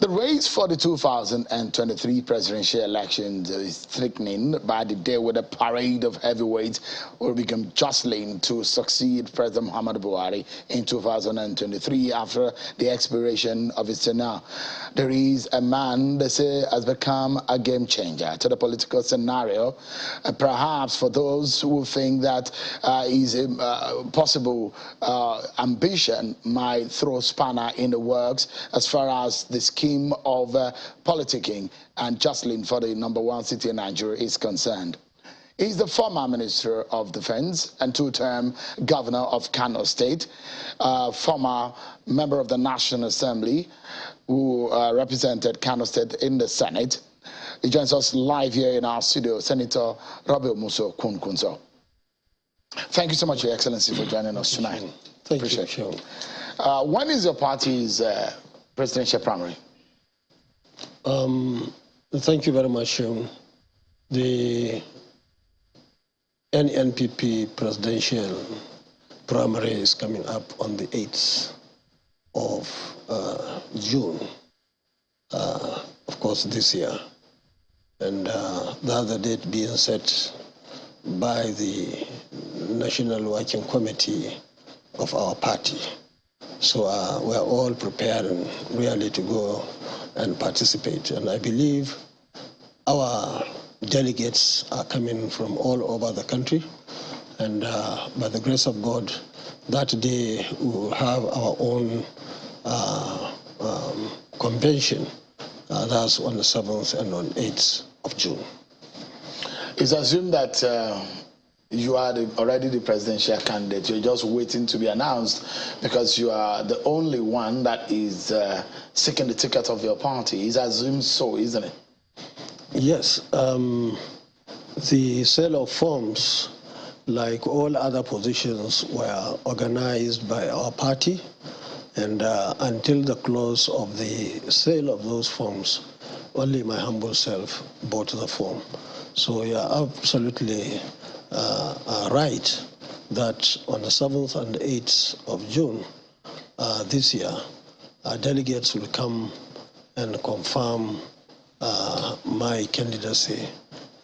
The race for the 2023 presidential elections is thickening by the day, with a parade of heavyweights will become jostling to succeed President Muhammadu Buhari in 2023 after the expiration of his tenure. There is a man they say has become a game changer to the political scenario, perhaps for those who think that his possible ambition might throw spanner in the works as far as the scheme of politicking and jostling for the #1 city in Nigeria is concerned. He's the former Minister of Defense and two-term Governor of Kano State, former member of the National Assembly who represented Kano State in the Senate. He joins us live here in our studio, Senator Robert Muso Kwankwaso. Thank you so much, Your Excellency, for joining us tonight. Thank you, Sean. When is your party's presidential primary? Thank you very much, Sean. The NNPP presidential primary is coming up on the 8th of June, of course, this year. And the other date being set by the National Working Committee of our party. So we're all preparing really to go and participate. And I believe our delegates are coming from all over the country. And by the grace of God, that day we will have our own convention. That's on the 7th and on 8th of June. It's assumed that you are already the presidential candidate. You're just waiting to be announced because you are the only one that is seeking the ticket of your party. It's assumed so, isn't it? Yes. The sale of forms, like all other positions, were organized by our party. And until the close of the sale of those forms, only my humble self bought the form. So you're absolutely right that on the 7th and 8th of June this year, delegates will come and confirm my candidacy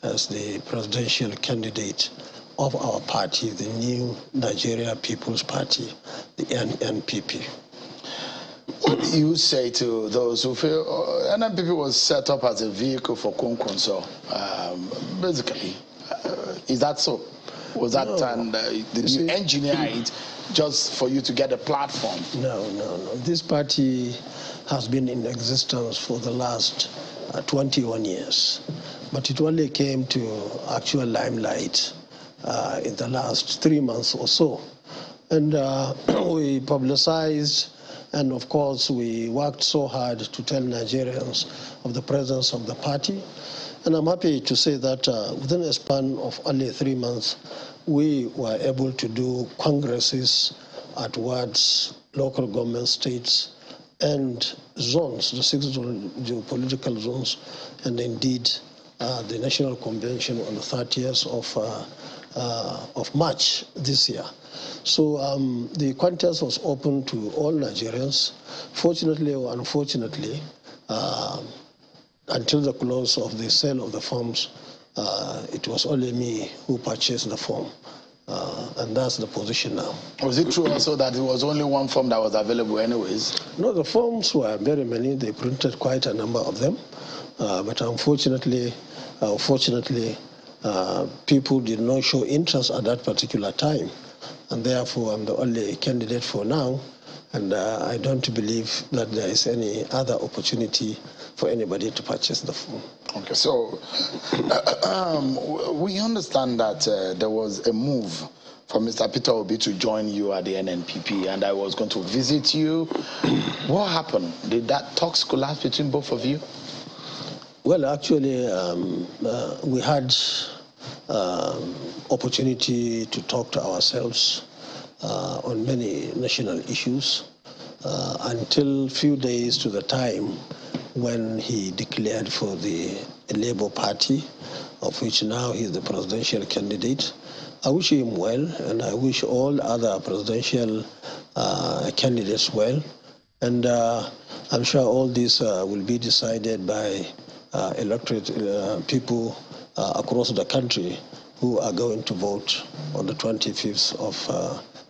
as the presidential candidate of our party, the new Nigeria People's Party, the NNPP. What do you say to those who feel NNPP was set up as a vehicle for Kwankwaso? Basically, is that so? Was that did you engineer it just for you to get a platform? No. This party has been in existence for the last 21 years, but it only came to actual limelight in the last 3 months or so. And we publicized, and of course we worked so hard to tell Nigerians of the presence of the party. And I'm happy to say that within a span of only 3 months, we were able to do congresses at wards, local government states, and zones, the 6 geopolitical zones, and indeed the National Convention on the 30th of March this year. So the contest was open to all Nigerians. Fortunately or unfortunately, until the close of the sale of the forms, it was only me who purchased the form. And that's the position now. Was it true also that it was only one form that was available anyways? No, the forms were very many. They printed quite a number of them. But unfortunately, people did not show interest at that particular time. And therefore, I'm the only candidate for now. And I don't believe that there is any other opportunity for anybody to purchase the form. Okay, so we understand that there was a move for Mr. Peter Obi to join you at the NNPP, and I was going to visit you. What happened? Did that talks collapse between both of you? Well, actually, we had opportunity to talk to ourselves on many national issues until few days to the time when he declared for the Labour Party, of which now he's the presidential candidate. I wish him well, and I wish all other presidential candidates well. And I'm sure all this will be decided by electorate people across the country who are going to vote on the 25th of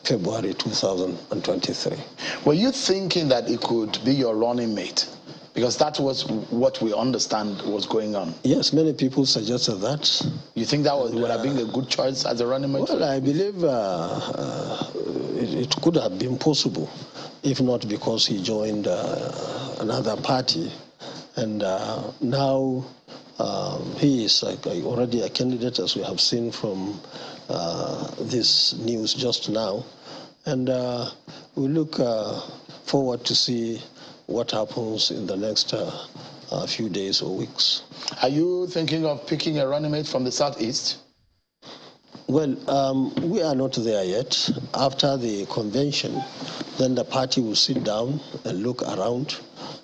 February 2023. Were you thinking that it could be your running mate? Because that was what we understand was going on. Yes, many people suggested that. You think that would have been a good choice as a running mate? Well, I believe it could have been possible, if not because he joined another party. And now he is already a candidate, as we have seen from this news just now. And we look forward to see what happens in the next few days or weeks. Are you thinking of picking a running mate from the southeast? Well, we are not there yet. After the convention, then the party will sit down and look around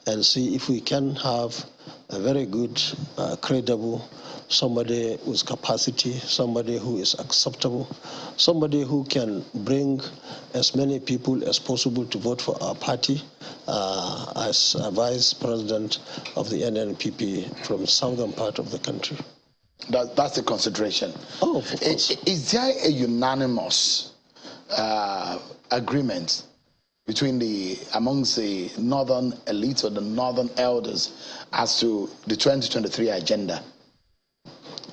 and see if we can have a very good, credible, somebody with capacity, somebody who is acceptable, somebody who can bring as many people as possible to vote for our party as a vice president of the NNPP from southern part of the country. That's the consideration. Oh, of course. Is there a unanimous agreement amongst the northern elites or the northern elders as to the 2023 agenda?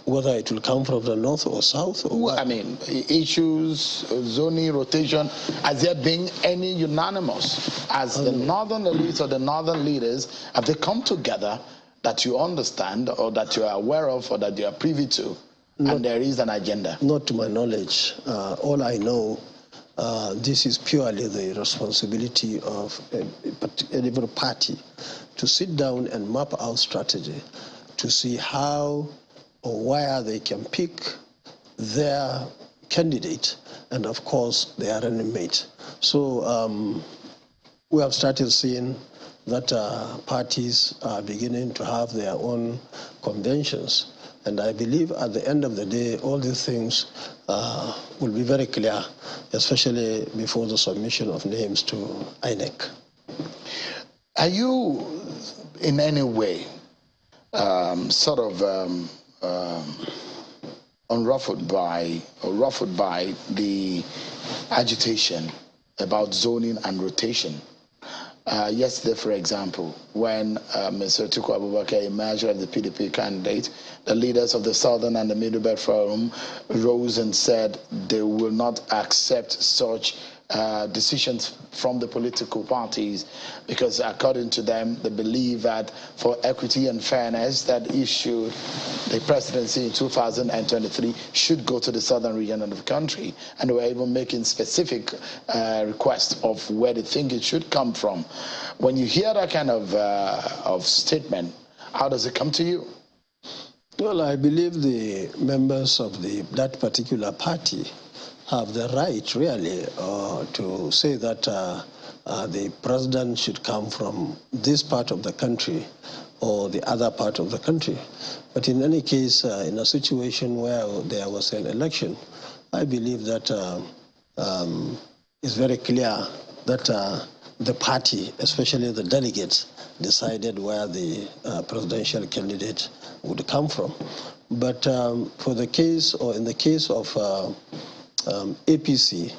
Whether it will come from the north or south? Or what? I mean, issues, zoning, rotation, has there been any unanimous? As the northern elites or the northern leaders, have they come together that you understand or that you are aware of or that you are privy to, and there is an agenda? Not to my knowledge. All I know, this is purely the responsibility of every party to sit down and map out strategy to see how or where they can pick their candidate and, of course, their running mate. So we have started seeing that parties are beginning to have their own conventions. And I believe at the end of the day, all these things will be very clear, especially before the submission of names to INEC. Are you in any way ruffled by the agitation about zoning and rotation? Yesterday, for example, when Mr. Atiku Abubakar emerged as the PDP candidate, the leaders of the Southern and the Middle Belt Forum rose and said they will not accept such decisions from the political parties because, according to them, they believe that for equity and fairness, that issue, the presidency in 2023 should go to the southern region of the country, and they were even making specific requests of where they think it should come from. When you hear that kind of statement, how does it come to you? Well, I believe the members of that particular party have the right, really, to say that the president should come from this part of the country or the other part of the country. But in any case, in a situation where there was an election, I believe that it's very clear that the party, especially the delegates, decided where the presidential candidate would come from. But for the case, or in the case of APC,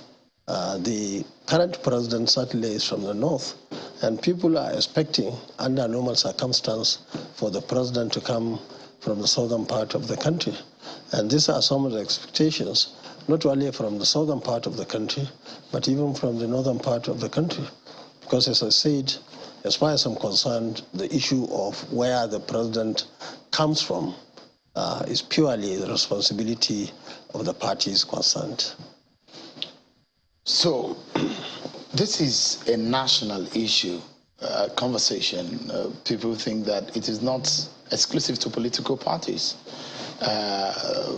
the current president certainly is from the north, and people are expecting, under normal circumstance, for the president to come from the southern part of the country. And these are some of the expectations, not only from the southern part of the country, but even from the northern part of the country. Because, as I said, as far as I'm concerned, the issue of where the president comes from is purely the responsibility of the parties concerned. So, this is a national issue, conversation. People think that it is not exclusive to political parties.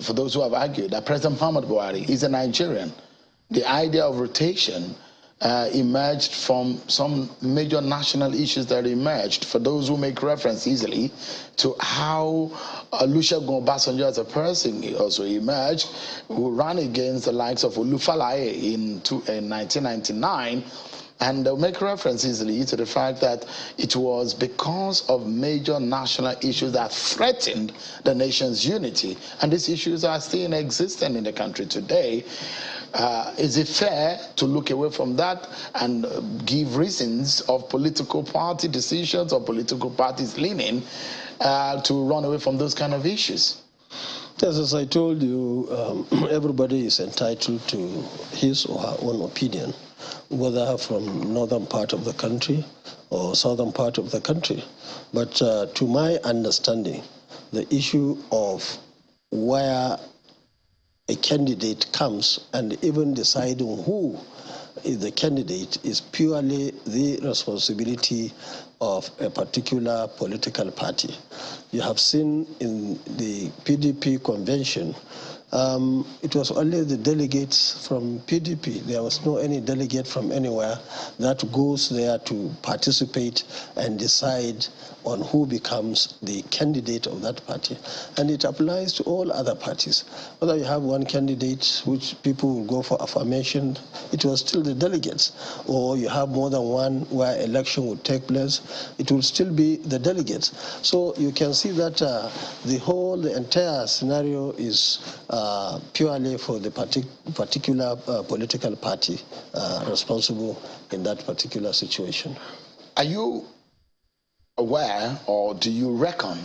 For those who have argued that President Muhammadu Buhari is a Nigerian, the idea of rotation emerged from some major national issues that emerged. For those who make reference easily to how Olusegun Obasanjo as a person also emerged, who ran against the likes of Olufalaye in 1999, And they'll make reference easily to the fact that it was because of major national issues that threatened the nation's unity. And these issues are still existent in the country today. Is it fair to look away from that and give reasons of political party decisions or political parties leaning to run away from those kind of issues? Yes, as I told you, everybody is entitled to his or her own opinion, whether from northern part of the country or southern part of the country. But to my understanding, the issue of where a candidate comes and even deciding who is the candidate is purely the responsibility of a particular political party. You have seen in the PDP convention, it was only the delegates from PDP. There was no any delegate from anywhere that goes there to participate and decide on who becomes the candidate of that party. And it applies to all other parties. Whether you have one candidate which people will go for affirmation, it was still the delegates. Or you have more than one where election would take place, it will still be the delegates. So you can see that the entire scenario is purely for the particular political party responsible in that particular situation. Are you aware, or do you reckon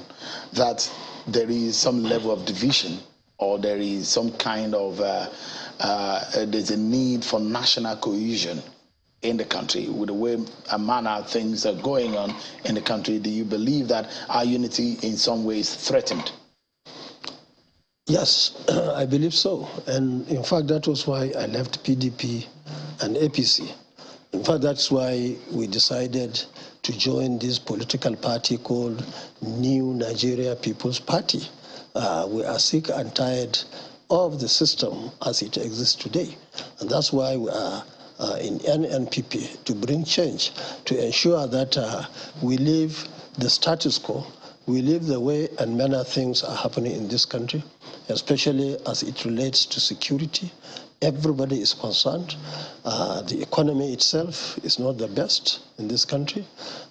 that there is some level of division, or there is some kind of there's a need for national cohesion in the country with the way and manner things are going on in the country? Do you believe that our unity in some ways threatened? Yes, I believe so. And in fact, that was why I left PDP and APC. In fact, that's why we decided to join this political party called New Nigeria People's Party. We are sick and tired of the system as it exists today. And that's why we are in NNPP, to bring change, to ensure that we leave the status quo, we leave the way and manner things are happening in this country, especially as it relates to security. Everybody is concerned. The economy itself is not the best in this country.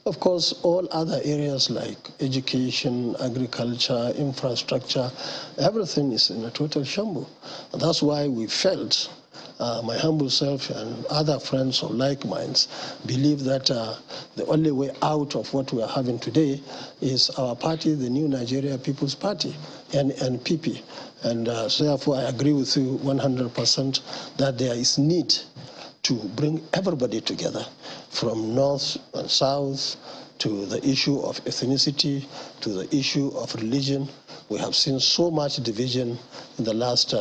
Of course, all other areas like education, agriculture, infrastructure, everything is in a total shambles. And that's why we felt, my humble self and other friends of like minds believe that the only way out of what we are having today is our party, the New Nigeria People's Party, NNPP. And so therefore I agree with you 100% that there is need to bring everybody together, from north and south, to the issue of ethnicity, to the issue of religion. We have seen so much division in the last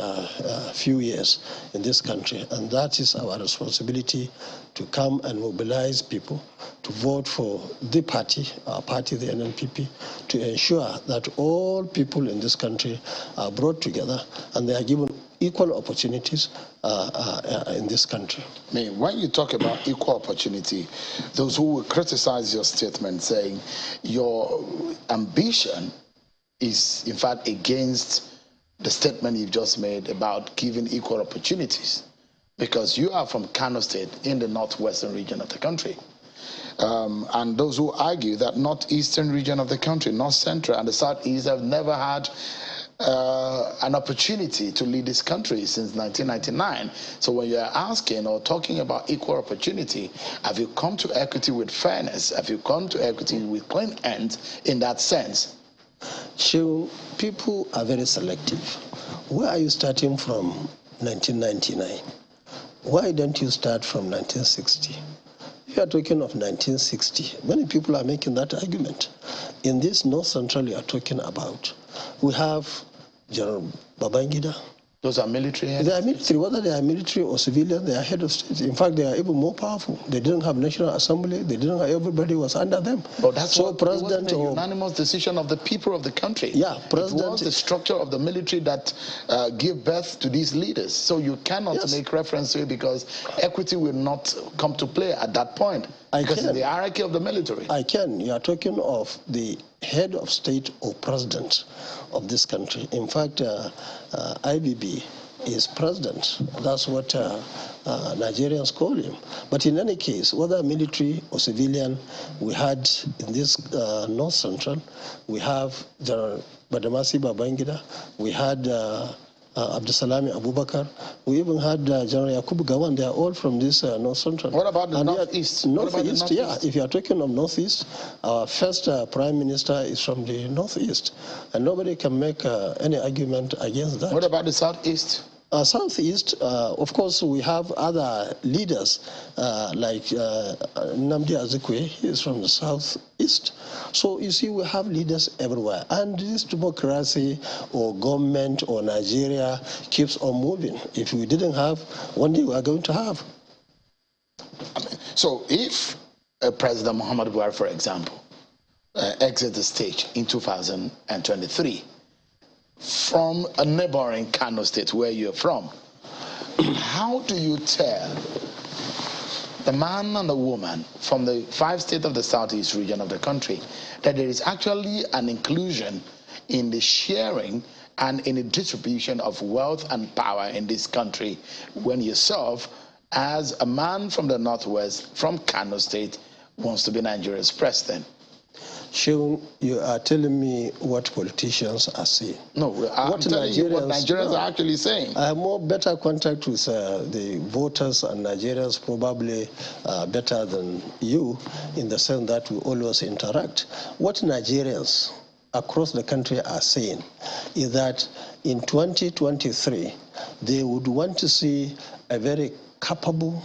few years in this country, and that is our responsibility, to come and mobilize people to vote for the party, our party, the NNPP, to ensure that all people in this country are brought together and they are given equal opportunities in this country. I mean, when you talk about equal opportunity, those who will criticize your statement saying your ambition is in fact against the statement you've just made about giving equal opportunities, because you are from Kano State in the northwestern region of the country. And those who argue that northeastern region of the country, north central and the southeast have never had an opportunity to lead this country since 1999. So when you're asking or talking about equal opportunity, have you come to equity with fairness? Have you come to equity with clean hands in that sense? So people are very selective. Where are you starting from 1999? Why don't you start from 1960? You are talking of 1960. Many people are making that argument. In this North Central you are talking about, we have General Babangida. Those are military heads? They are military. Whether they are military or civilian, they are head of state. In fact, they are even more powerful. They didn't have National Assembly. They didn't have, everybody was under them. But that's so president, it wasn't a unanimous decision of the people of the country. Yeah, president. It was the structure of the military that gave birth to these leaders. So you cannot make reference to it, because equity will not come to play at that point. Because it's the hierarchy of the military. I can. You are talking of the head of state or president of this country. In fact, IBB is president. That's what Nigerians call him. But in any case, whether military or civilian, we had in this North Central, we have General Badamasi Babangida, we had Abdusalami Abubakar, we even had General Yakubu Gawan. They are all from this North Central. What about the Northeast? Northeast, yeah. If you are talking of Northeast, our first Prime Minister is from the Northeast, and nobody can make any argument against that. What about the Southeast? Southeast, of course, we have other leaders like Nnamdi Azikiwe. He is from the Southeast. So you see, we have leaders everywhere. And this democracy or government or Nigeria keeps on moving. If we didn't have, one day we are going to have. So if President Muhammadu Buhari, for example, exits the stage in 2023, from a neighboring Kano state where you're from, how do you tell the man and the woman from the 5 states of the southeast region of the country that there is actually an inclusion in the sharing and in the distribution of wealth and power in this country when you serve as a man from the northwest, from Kano state, wants to be Nigeria's president? Sheung, you are telling me what politicians are saying. No, I'm telling you what Nigerians are actually saying. I have more better contact with the voters and Nigerians, probably better than you, in the sense that we always interact. What Nigerians across the country are saying is that in 2023, they would want to see a very capable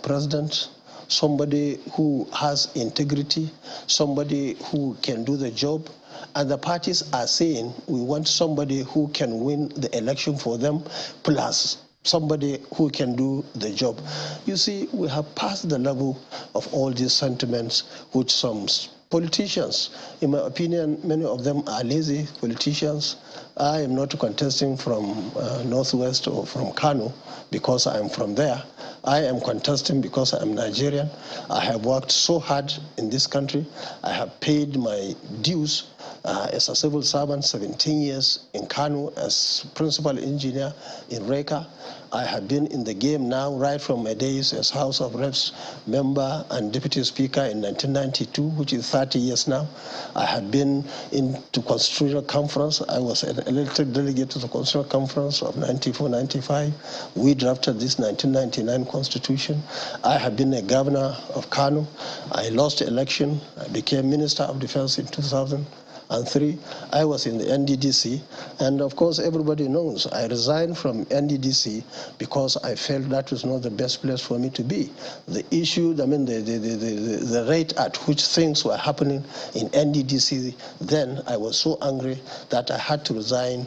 president, somebody who has integrity, somebody who can do the job. And the parties are saying we want somebody who can win the election for them, plus somebody who can do the job. You see, we have passed the level of all these sentiments, which some politicians, in my opinion, many of them are lazy politicians. I am not contesting from Northwest or from Kano because I am from there. I am contesting because I am Nigerian. I have worked so hard in this country. I have paid my dues as a civil servant, 17 years in Kano as principal engineer in Reka. I have been in the game now right from my days as House of Reps member and deputy speaker in 1992, which is 30 years now. I have been into Constitutional Conference. I was an elected delegate to the Constitutional Conference of 94-95. We drafted this 1999 Constitution. I have been a governor of Kano. I lost the election. I became Minister of Defense in 2003. I was in the NDDC, and of course everybody knows I resigned from NDDC because I felt that was not the best place for me to be. The issue, I mean the rate at which things were happening in NDDC, then I was so angry that I had to resign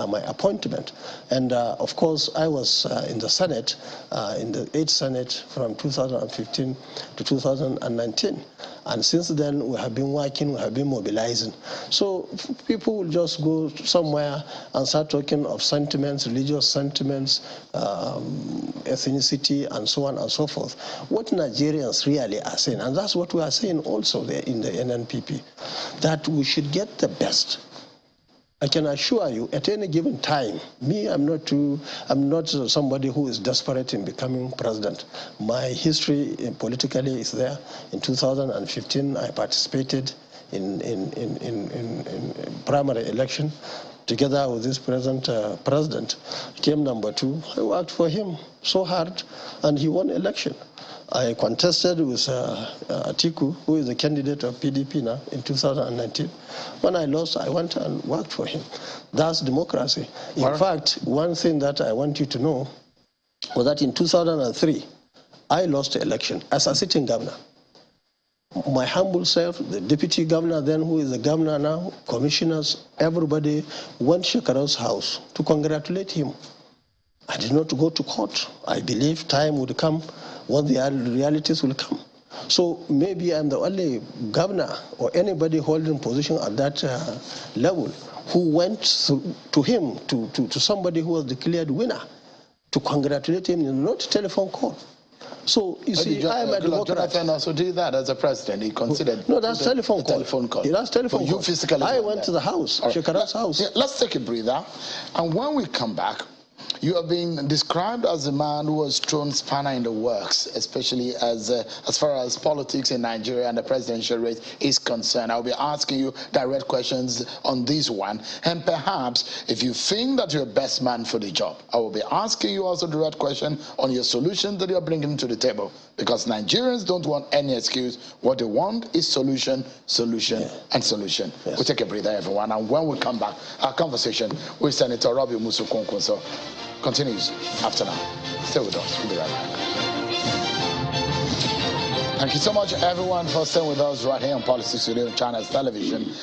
my appointment. And of course, I was in the Senate, in the 8th Senate from 2015 to 2019. And since then, we have been working, we have been mobilizing. So people will just go somewhere and start talking of sentiments, religious sentiments, ethnicity, and so on and so forth. What Nigerians really are saying, and that's what we are saying also there in the NNPP, that we should get the best. I can assure you, at any given time, I'm not somebody who is desperate in becoming president. My history politically is there. In 2015, I participated in primary election together with this present president. He came number 2. I worked for him so hard, and he won election. I contested with Atiku, who is the candidate of PDP now, in 2019. When I lost, I went and worked for him. That's democracy. In fact, one thing that I want you to know was that in 2003, I lost the election as a sitting governor. My humble self, the deputy governor then, who is the governor now, commissioners, everybody went to Shekarau's house to congratulate him. I did not go to court. I believe time would come when the realities will come. So maybe I'm the only governor or anybody holding position at that level who went to him, to somebody who was declared winner, to congratulate him in not telephone call. So you see, I'm a Democrat. Jonathan also did that as a president. He considered. No, that's telephone call. Telephone call. Yeah, that's telephone but call. You physically. I went to the house, right. Shekarau's house. Let's take a breather, and when we come back, You have been described as a man who has thrown spanner in the works, especially as far as politics in Nigeria and the presidential race is concerned. I'll be asking you direct questions on this one. And perhaps if you think that you're the best man for the job, I will be asking you also direct question on your solution that you're bringing to the table. Because Nigerians don't want any excuse. What they want is solution, and solution. Yes. We'll take a breather, everyone. And when we come back, our conversation with Senator Robbie Musu Kwankwaso continues after now. Stay with us. We'll be right back. Thank you so much, everyone, for staying with us right here on Politics Today on China's television.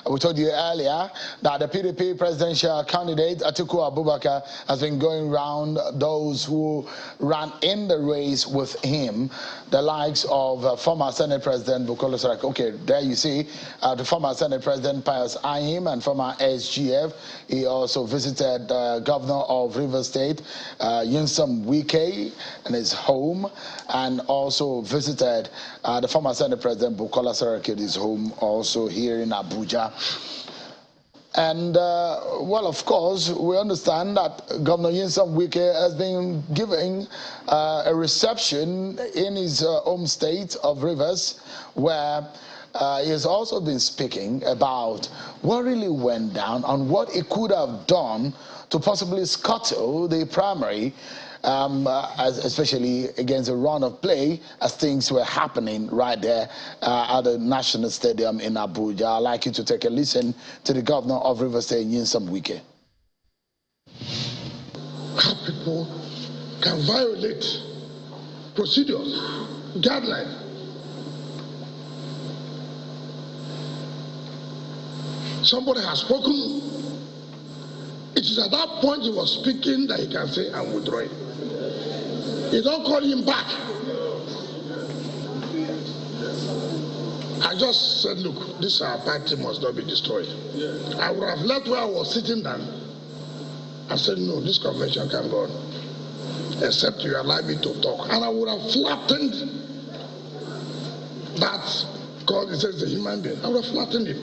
We told you earlier that the PDP presidential candidate, Atiku Abubakar, has been going around those who ran in the race with him, the likes of former Senate President Bukola Saraki. Okay, there you see the former Senate President Pius Ayim and former SGF. He also visited the governor of Rivers State, Nyesom Wike, in his home, and also visited the former Senate President Bukola Saraki at his home, also here in Abuja. And, well, of course, we understand that Governor Nyesom Wike has been giving a reception in his home state of Rivers, where he has also been speaking about what really went down and what he could have done to possibly scuttle the primary, especially against a run of play as things were happening right there at the National Stadium in Abuja. I'd like you to take a listen to the governor of Rivers State, Nyesom Wike. How people can violate procedures, guidelines. Somebody has spoken. It is at that point he was speaking that he can say, I'm withdrawing. You don't call him back. I just said, look, this our party must not be destroyed. I would have left where I was sitting down. I said, no, this convention can go on, except you allow me to talk. And I would have flattened that, because it says the human being. I would have flattened him.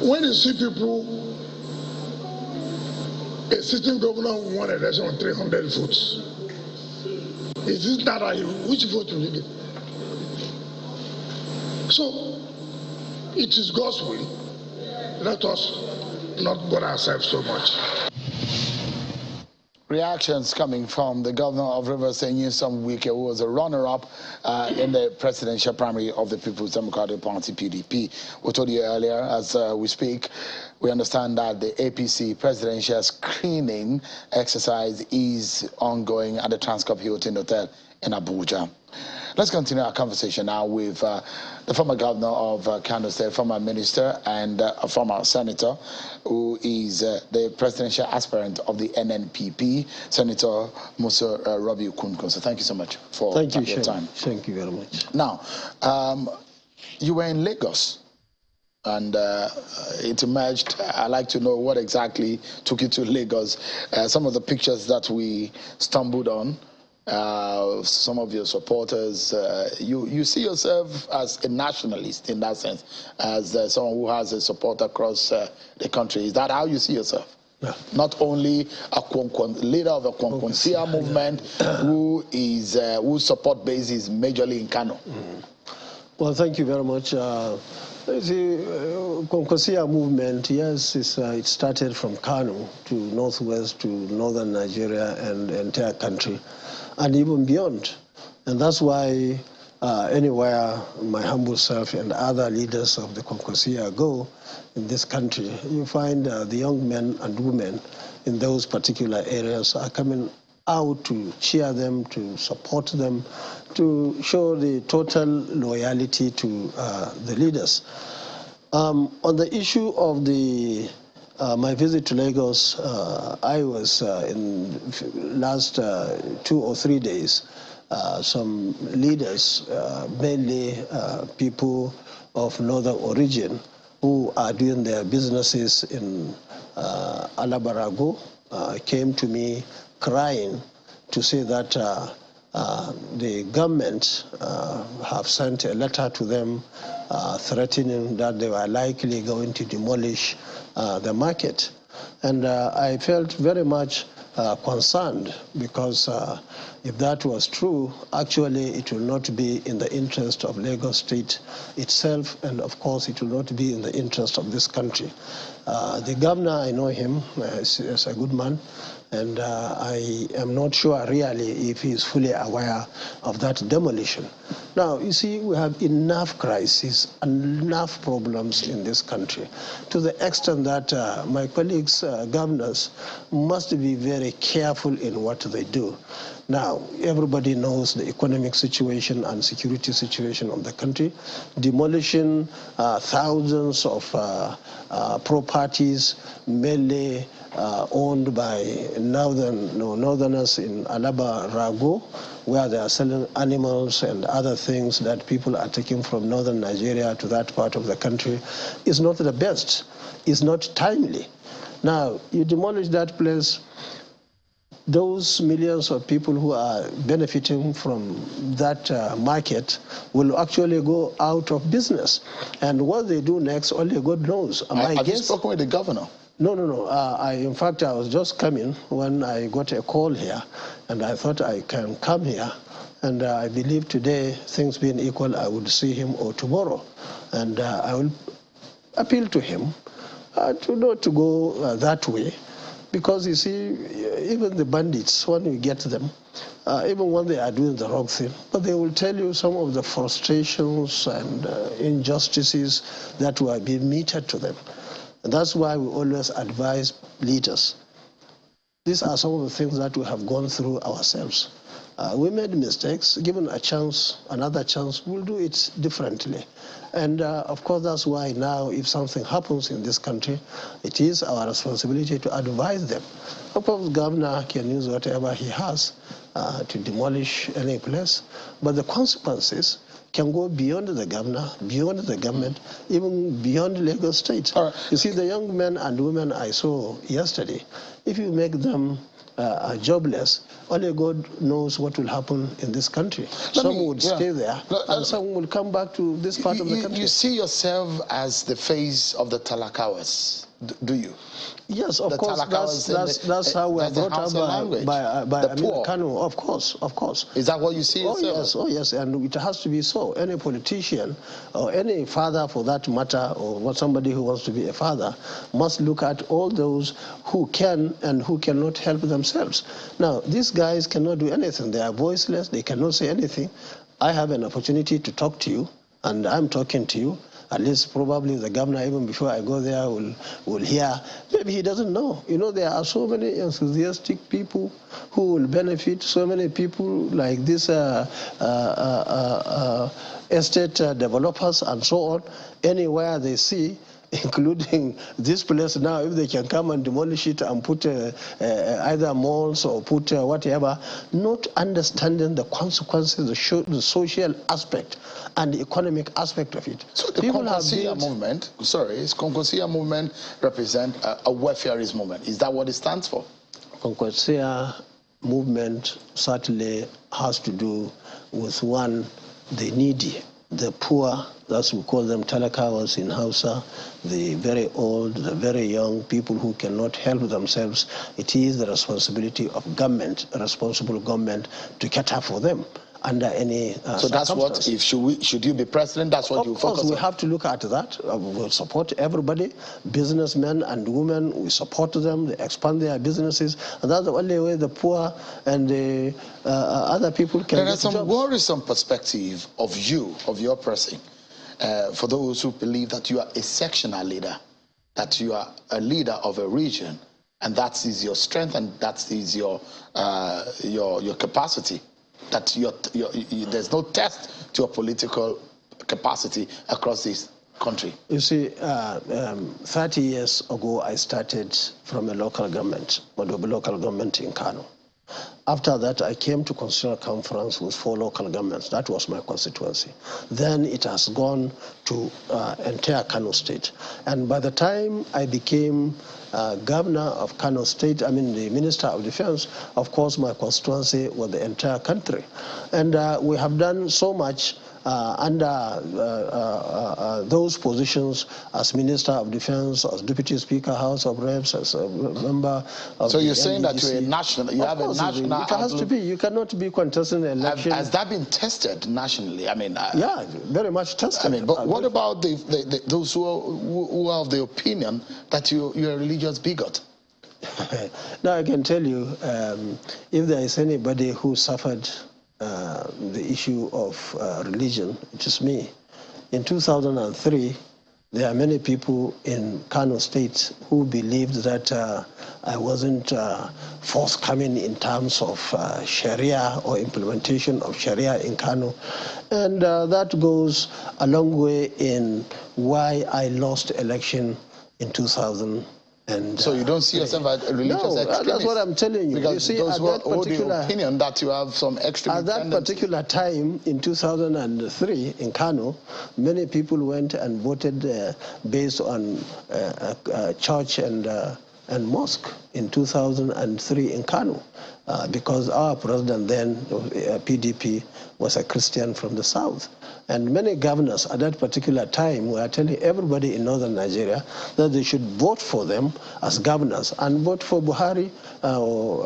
When you see people, a sitting governor won an election on 300 votes, is this that which vote will you get? So, it is God's will. Let us not bother ourselves so much. Reactions coming from the governor of Rivers State, Nyesom Wike, who was a runner-up in the presidential primary of the People's Democratic Party, PDP. We told you earlier, as we speak, we understand that the APC presidential screening exercise is ongoing at the Transcorp Hilton Hotel in Abuja. Let's continue our conversation now with the former governor of Kano State, former minister and a former senator, who is the presidential aspirant of the NNPP, Senator Musa Robbie Kwankwaso. Thank you so much for your time. Thank you very much. Now, you were in Lagos, and it emerged. I'd like to know what exactly took you to Lagos. Some of the pictures that we stumbled on, some of your supporters, you see yourself as a nationalist in that sense, as someone who has a support across the country. Is that how you see yourself? Yeah. Not only a leader of a Kwankwaso movement whose support base is majorly in Kano. Well, thank you very much. The Kwankwaso movement, yes, it started from Kano to northwest to northern Nigeria and the entire country, and even beyond. And that's why anywhere my humble self and other leaders of the Kwankwaso go in this country, you find the young men and women in those particular areas are coming out to cheer them, to support them, to show the total loyalty to the leaders. On the issue of my visit to Lagos, I was in last 2 or 3 days, some leaders, mainly people of northern origin, who are doing their businesses in Alabarago, came to me crying to say that The government have sent a letter to them threatening that they were likely going to demolish the market. And I felt very much concerned because if that was true, actually it will not be in the interest of Lagos State itself, and of course it will not be in the interest of this country. The governor, I know him as a good man, and I am not sure really if he is fully aware of that demolition. Now, you see, we have enough crises, enough problems in this country, to the extent that my colleagues, governors, must be very careful in what they do. Now, everybody knows the economic situation and security situation of the country. Demolishing thousands of properties, mainly owned by northerners in Alaba Rago, where they are selling animals and other things that people are taking from northern Nigeria to that part of the country, is not the best. It's not timely. Now, you demolish that place, those millions of people who are benefiting from that market will actually go out of business. And what they do next, only God knows. Have you spoken with the governor? No. In fact, I was just coming when I got a call here, and I thought I can come here. And I believe today, things being equal, I would see him or tomorrow. And I will appeal to him to not to go that way. Because you see, even the bandits, when you get them, even when they are doing the wrong thing, but they will tell you some of the frustrations and injustices that were being meted to them. And that's why we always advise leaders. These are some of the things that we have gone through ourselves. We made mistakes. Given a chance, another chance, we'll do it differently. And of course, that's why now, if something happens in this country, it is our responsibility to advise them. Of course, the governor can use whatever he has to demolish any place, but the consequences can go beyond the governor, beyond the government, even beyond Lagos State. Right. You see, the young men and women I saw yesterday, if you make them jobless, only God knows what will happen in this country. Some would stay there, and some will come back to this part of the country. You see yourself as the face of the Talakawas, do you? Yes, of course. That's how we are brought up by Amir Kano. Of course. Is that what you see yourself? Oh yes, and it has to be so. Any politician or any father, for that matter, or somebody who wants to be a father, must look at all those who can and who cannot help themselves. Now, these guys cannot do anything. They are voiceless. They cannot say anything. I have an opportunity to talk to you, and I'm talking to you. At least probably the governor, even before I go there, will hear. Maybe he doesn't know. You know, there are so many enthusiastic people who will benefit, so many people like this estate developers and so on. Anywhere they see, including this place now, if they can come and demolish it and put either malls or put whatever, not understanding the consequences, the social aspect and the economic aspect of it. So the Kwankwaso movement, Kwankwaso movement represent a welfareist movement. Is that what it stands for? Kwankwaso movement certainly has to do with, one, the needy, the poor, that's we call them talakawas in Hausa, the very old, the very young, people who cannot help themselves. It is the responsibility of government, a responsible government, to cater for them under any So that's what, if should you be president, that's what you focus on? Of course, we have to look at that. We'll support everybody, businessmen and women, we support them, they expand their businesses, and that's the only way the poor and the other people can There is some worrisome perspective of you, of your person, for those who believe that you are a sectional leader, that you are a leader of a region, and that is your strength and that is your capacity. That there's no test to your political capacity across this country. You see, 30 years ago, I started from a local government, Modobe local government in Kano. After that, I came to Constitutional Conference with 4 local governments. That was my constituency. Then it has gone to entire Kano State. And by the time I became governor of Kano State, the Minister of Defense, of course, my constituency was the entire country. And we have done so much under those positions as Minister of Defense, as Deputy Speaker, House of Reps, as a member of So you're the saying NDDC. that you're a national, you have a national It has to be. You cannot be contesting an election. Has that been tested nationally? Yeah, very much tested. But what about those who are of the opinion that you're a religious bigot? Now I can tell you, if there is anybody who suffered the issue of religion, it is me. In 2003, there are many people in Kano State who believed that I wasn't forthcoming in terms of Sharia or implementation of Sharia in Kano. And that goes a long way in why I lost election in 2000. So you don't see yourself as a religious extremist? That's what I'm telling you. Because you see, those at that particular opinion that you have some extreme At that particular time, in 2003, in Kano, many people went and voted based on church and mosque in 2003 in Kano, because our president then, PDP, was a Christian from the south. And many governors at that particular time were telling everybody in northern Nigeria that they should vote for them as governors and vote for Buhari or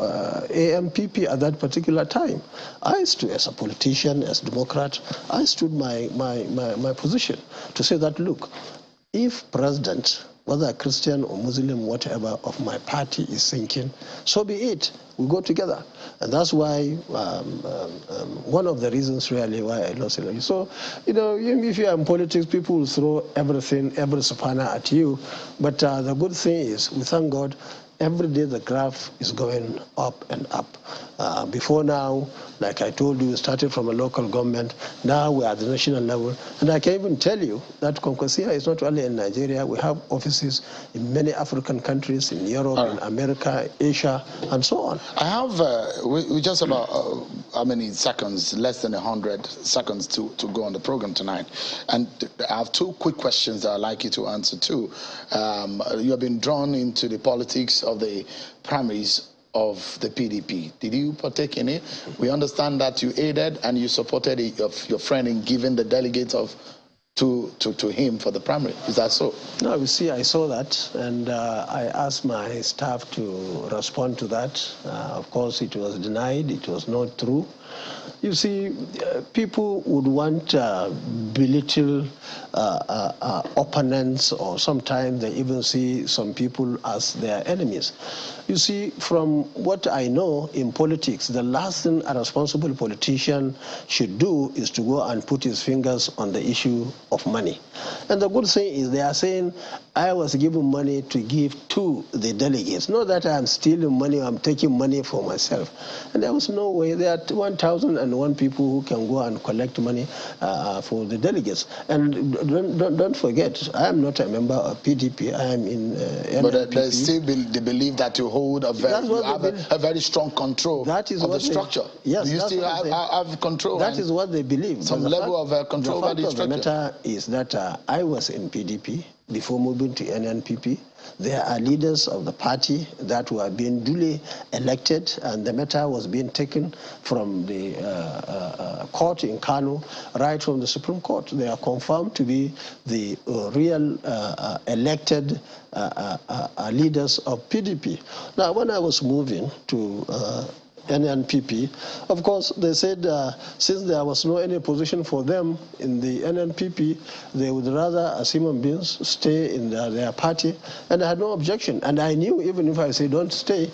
NNPP at that particular time. I stood as a politician, as a Democrat, I stood my position to say that, look, if president, whether Christian or Muslim, whatever, of my party is thinking, so be it. We go together. And that's why, one of the reasons really why I lost election. So, if you are in politics, people will throw everything, every subpoena at you. But the good thing is, we thank God, every day the graph is going up and up. Before now, like I told you, we started from a local government. Now we are at the national level. And I can even tell you that Kwankwaso is not only in Nigeria. We have offices in many African countries, in Europe, in America, Asia, and so on. I have, we just about, how many seconds, less than 100 seconds to go on the program tonight. And I have 2 quick questions that I'd like you to answer too. You have been drawn into the politics of the primaries of the PDP. Did you partake in it? We understand that you aided and you supported your friend in giving the delegates to him for the primary. Is that so? No, you see, I saw that, and I asked my staff to respond to that. Of course, it was denied. It was not true. You see, people would want belittle opponents, or sometimes they even see some people as their enemies. You see, from what I know in politics, the last thing a responsible politician should do is to go and put his fingers on the issue of money. And the good thing is they are saying, I was given money to give to the delegates. Not that I'm stealing money, I'm taking money for myself. And there was no way. There are 1,001 people who can go and collect money for the delegates. And don't forget, I am not a member of PDP. I am in NNPP. But they still they believe that you hold a very strong control of the structure. Yes, you still have control. That is what they believe. Some level of control over the structure. The matter is that I was in PDP before moving to NNPP. There are leaders of the party that were being duly elected, and the matter was being taken from the court in Kano right from the Supreme Court. They are confirmed to be the real elected leaders of PDP. Now, when I was moving to NNPP, of course, they said since there was no any position for them in the NNPP, they would rather, as human beings, stay in their party, and I had no objection. And I knew even if I say don't stay,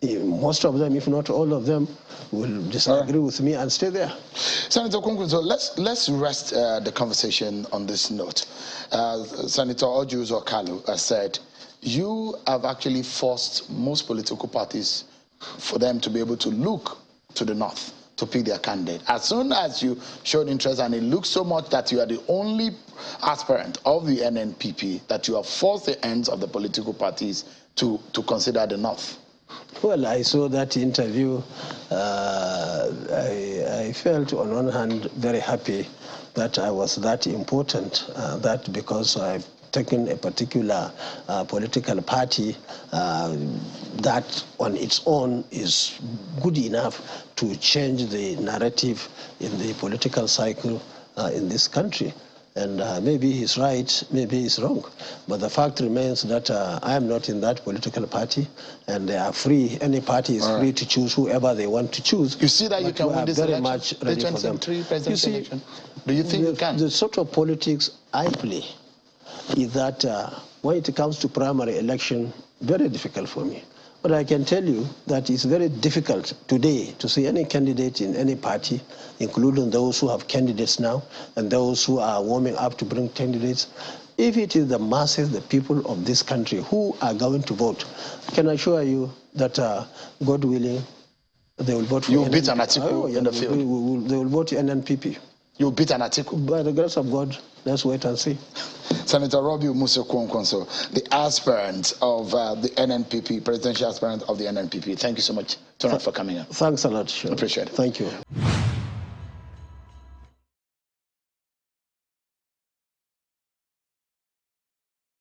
most of them, if not all of them, will disagree with me and stay there. Senator Kwankwaso, let's rest the conversation on this note. Senator Ojuzo Kalu has said, you have actually forced most political parties for them to be able to look to the north to pick their candidate. As soon as you showed interest, and it looks so much that you are the only aspirant of the NNPP, that you have forced the ends of the political parties to consider the north. Well, I saw that interview. I felt on one hand very happy that I was that important, that because I've taken a particular political party, that on its own is good enough to change the narrative in the political cycle in this country. And maybe he's right, maybe he's wrong. But the fact remains that I am not in that political party, and they are free. Any party is free to choose whoever they want to choose. You see that you can win this very election, much the ready for them. 2023 presidential election? Do you think you can? The sort of politics I play is that when it comes to primary election, very difficult for me. But I can tell you that it's very difficult today to see any candidate in any party, including those who have candidates now and those who are warming up to bring candidates. If it is the masses, the people of this country who are going to vote, I can assure you that, God willing, they will vote for You beat an article in the field. They will vote NNPP. You beat an article. By the grace of God, let's wait and see. Senator Robbie Kwankwaso, the aspirant of the NNPP, presidential aspirant of the NNPP. Thank you so much, Tonat, for coming up. Thanks a lot. Sure. Appreciate it. Thank you.